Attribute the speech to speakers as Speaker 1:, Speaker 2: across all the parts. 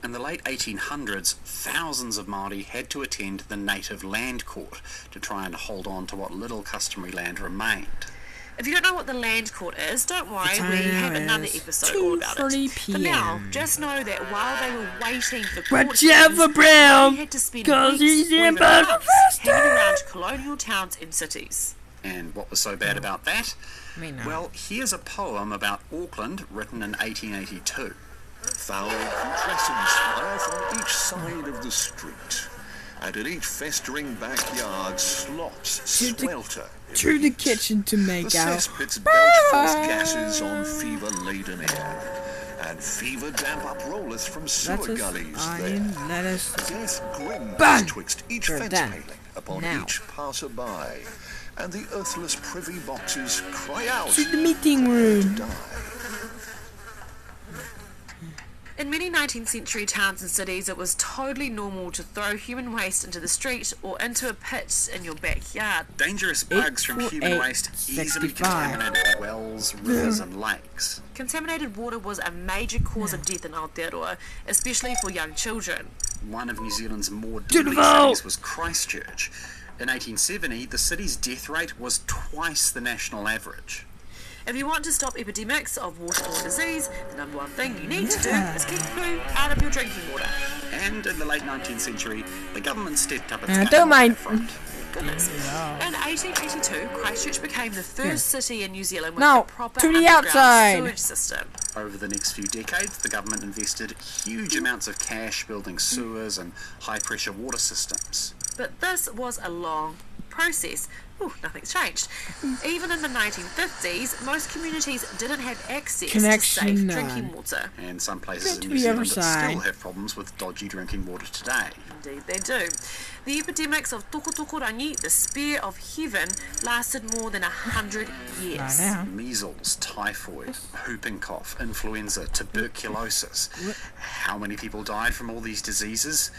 Speaker 1: In the late 1800s, thousands of Māori had to attend the native land court to try and hold on to what little customary land remained.
Speaker 2: If you don't know what the land court is, don't worry, we have another episode all about it. For now, just know that while they were waiting for court they had to spend weeks or even months hanging around colonial towns and cities.
Speaker 1: And what was so bad about that? Well, here's a poem about Auckland written in 1882.
Speaker 3: Foul putrescence fire from each side of the street, and in each festering backyard slots swelter.
Speaker 4: To the kitchen to make
Speaker 3: the
Speaker 4: out.
Speaker 3: cesspits belch forth gases on fever-laden air, and fever damp uprolleth from sewer gullies there. Death grins twixt each fence paling upon each passer-by, and the earthless privy boxes cry out
Speaker 4: to the meeting room.
Speaker 3: to die.
Speaker 2: In many 19th century towns and cities, it was totally normal to throw human waste into the street or into a pit in your backyard.
Speaker 1: Dangerous bugs from human waste easily contaminated wells, rivers and lakes.
Speaker 2: Contaminated water was a major cause of death in Aotearoa, especially for young children.
Speaker 1: One of New Zealand's more deadly cities was Christchurch. In 1870, the city's death rate was twice the national average.
Speaker 2: If you want to stop epidemics of waterborne disease, the number one thing you need to do is keep poo out of your drinking water.
Speaker 1: And in the late 19th century, the government stepped up its
Speaker 4: I
Speaker 1: game
Speaker 4: don't
Speaker 1: on that
Speaker 4: mind.
Speaker 1: front.
Speaker 2: Goodness. In 1882, Christchurch became the first city in New Zealand with
Speaker 4: No,
Speaker 2: a proper
Speaker 4: to the
Speaker 2: underground
Speaker 4: outside.
Speaker 2: sewage system.
Speaker 1: Over the next few decades, the government invested huge amounts of cash building sewers and high-pressure water systems.
Speaker 2: But this was a long process. Ooh, nothing's changed. Even in the 1950s, most communities didn't have access to safe drinking water.
Speaker 1: And some places in New Zealand still have problems with dodgy drinking water today.
Speaker 2: Indeed they do. The epidemics of tokotokorangi, the spear of heaven, lasted more than 100 years.
Speaker 1: Measles, typhoid, whooping cough, influenza, tuberculosis. How many people died from all these diseases?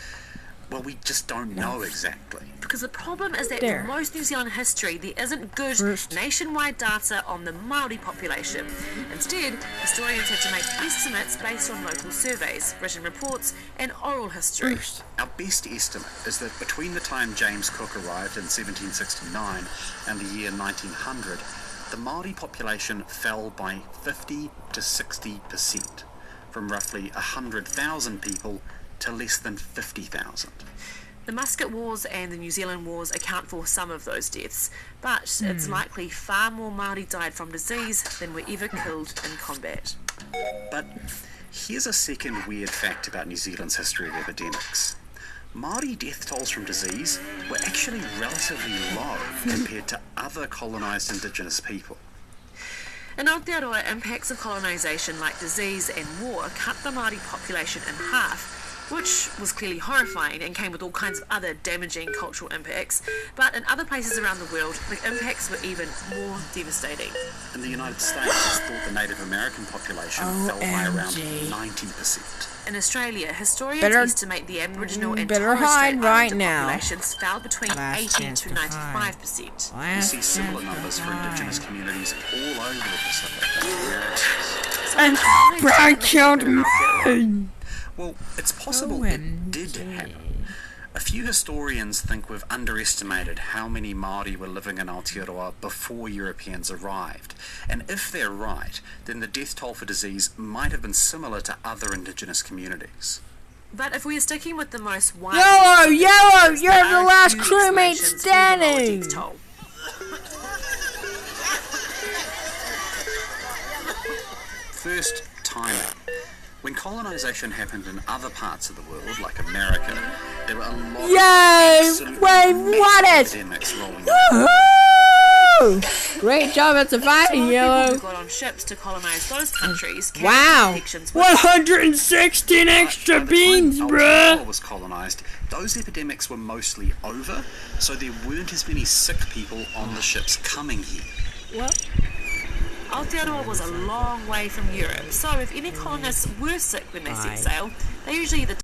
Speaker 1: Well, we just don't know exactly.
Speaker 2: Because the problem is that for most New Zealand history, there isn't good nationwide data on the Māori population. Instead, historians had to make estimates based on local surveys, written reports, and oral history.
Speaker 1: Our best estimate is that between the time James Cook arrived in 1769 and the year 1900, the Māori population fell by 50 to 60%, from roughly 100,000 people to less than 50,000.
Speaker 2: The Musket Wars and the New Zealand Wars account for some of those deaths, but it's likely far more Māori died from disease than were ever killed in combat.
Speaker 1: But here's a second weird fact about New Zealand's history of epidemics. Māori death tolls from disease were actually relatively low compared to other colonised indigenous people.
Speaker 2: In Aotearoa, impacts of colonisation like disease and war cut the Māori population in half, which was clearly horrifying and came with all kinds of other damaging cultural impacts. But in other places around the world, the impacts were even more devastating.
Speaker 1: In the United States, it's thought the Native American population fell by around 90%.
Speaker 2: In Australia, historians estimate the Aboriginal and Torres Strait Islander populations fell between 80 to 95%.
Speaker 1: We see similar numbers for indigenous communities all over the Pacific.
Speaker 4: And Brad killed me.
Speaker 1: Well, it's possible it did happen. A few historians think we've underestimated how many Māori were living in Aotearoa before Europeans arrived. And if they're right, then the death toll for disease might have been similar to other indigenous communities.
Speaker 2: But if we are sticking with the most widely...
Speaker 4: Yellow! You're the last crewmate standing!
Speaker 1: First, timing. When colonisation happened in other parts of the world, like America, there were a lot of epidemics rolling
Speaker 4: out. Great job at surviving, Yellow.
Speaker 2: Who got on ships to colonise those countries.
Speaker 4: 116 extra beans, bruh!
Speaker 1: Was colonised, those epidemics were mostly over, so there weren't as many sick people on the ships coming here.
Speaker 2: Well, Aotearoa was a long way from Europe, so if any colonists were sick when they set sail, they usually either